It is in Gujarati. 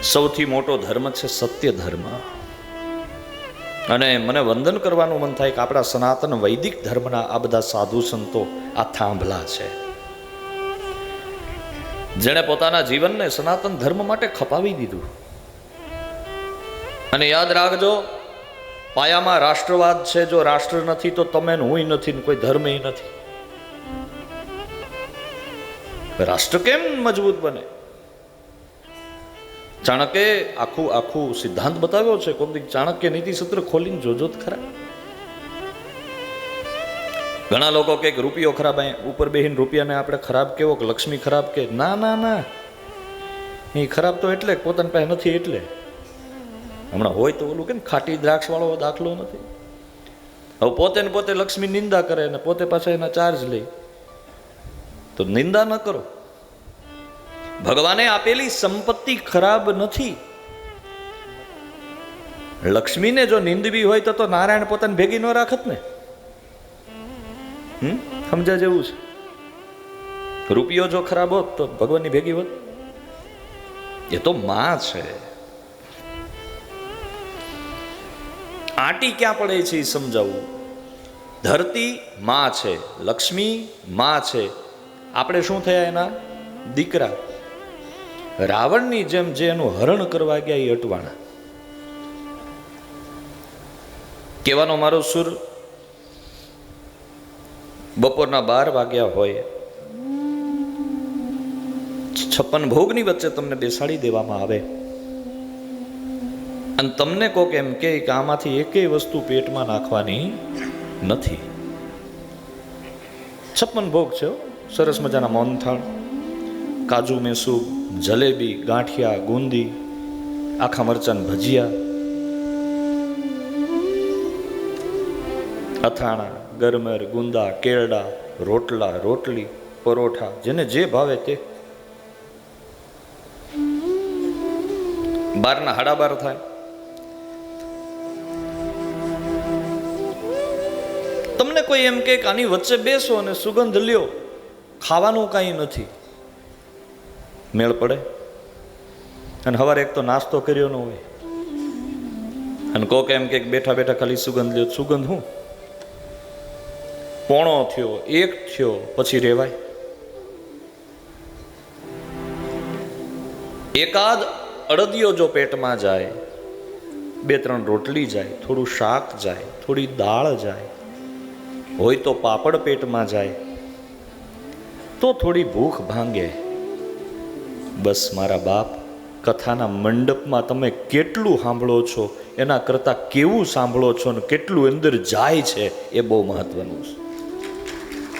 સૌથી મોટો ધર્મ છે સત્ય ધર્મ. અને મને વંદન કરવાનું મન થાય કે આપણા સનાતન વૈદિક ધર્મના આ બધા સાધુ સંતો આ થાંભલા છે, જેણે પોતાના જીવનને સનાતન ધર્મ માટે ખપાવી દીધું. અને યાદ રાખજો, પાયામાં રાષ્ટ્રવાદ છે. જો રાષ્ટ્ર નથી તો તમે હું નથી, કોઈ ધર્મ નથી. રાષ્ટ્ર કેમ મજબૂત બને? ચાણક્ય આખું સિદ્ધાંત બતાવ્યો છે. કોઈક ચાણક્ય નીતિ સૂત્ર ખોલીને જોજો જ ખરા. ઘણા લોકો કે રૂપિયો ખરાબ, ઉપર બેહીને રૂપિયાને આપણે ખરાબ કેવો, લક્ષ્મી ખરાબ કે ના ના ના, એ ખરાબ તો એટલે પોતાની પાસે નથી એટલે. હમણાં હોય તો ઓલું કે ખાટી દ્રાક્ષ વાળો દાખલો નથી. હવે પોતે ને પોતે લક્ષ્મી નિંદા કરે ને પોતે પાછા એના ચાર્જ લે, તો નિંદા ન કરો. ભગવાને આપેલી સંપત્તિ ખરાબ નથી. લક્ષ્મીને જો નિંદવી હોય તો નારાયણ પોતાને ભેગી ન રાખત ને. સમજા જેવું છે. રૂપિયો જો ખરાબ હોત તો ભગવાનની ભેગી હોત? એ તો માં છે. આંટી ક્યાં પડે છે એ સમજાવવું. ધરતી માં છે, લક્ષ્મી માં છે, આપણે શું થયા? એના દીકરા. રાવણની જેમ જે એનું હરણ કરવા ગયા એ અટવાણા. કહેવાનો મારો સુર બપોરના 12 વાગ્યા હોય, 56 ભોગની વચ્ચે તમને બેસાડી દેવામાં આવે અને તમને કોક એમ કે આમાંથી એકેય વસ્તુ પેટમાં નાખવાની નથી. 56 ભોગ છે. સરસ મજાના મોહનથાળ, કાજુ મેસૂબ, જલેબી, ગાંઠિયા, ગુંદી, આખા મરચાં ભજીયા, અથાણા, ગરમર, ગુંદા, કેળડા, રોટલા, રોટલી, પરોઠા, જેને જે ભાવે તે. 12ના 12:30 થાય. તમને કોઈ એમ કે આની વચ્ચે બેસો અને સુગંધ લ્યો, ખાવાનું કાંઈ નથી, મેળ પડે? અને સવારે એક તો નાસ્તો કર્યો ન હોય અને કોક એમ કે બેઠા બેઠા ખાલી સુગંધ લ્યો. સુગંધ હું? પોણો થયો, 1 થયો, પછી રેવાય? એકાદ અડદિયો જો પેટમાં જાય, 2-3 રોટલી જાય, થોડું શાક જાય, થોડી દાળ જાય, હોય તો પાપડ પેટમાં જાય, તો થોડી ભૂખ ભાંગે. બસ મારા બાપ, કથાના મંડપમાં તમે કેટલું સાંભળો છો એના કરતાં કેવું સાંભળો છો ને કેટલું અંદર જાય છે એ બહુ મહત્વનું છે.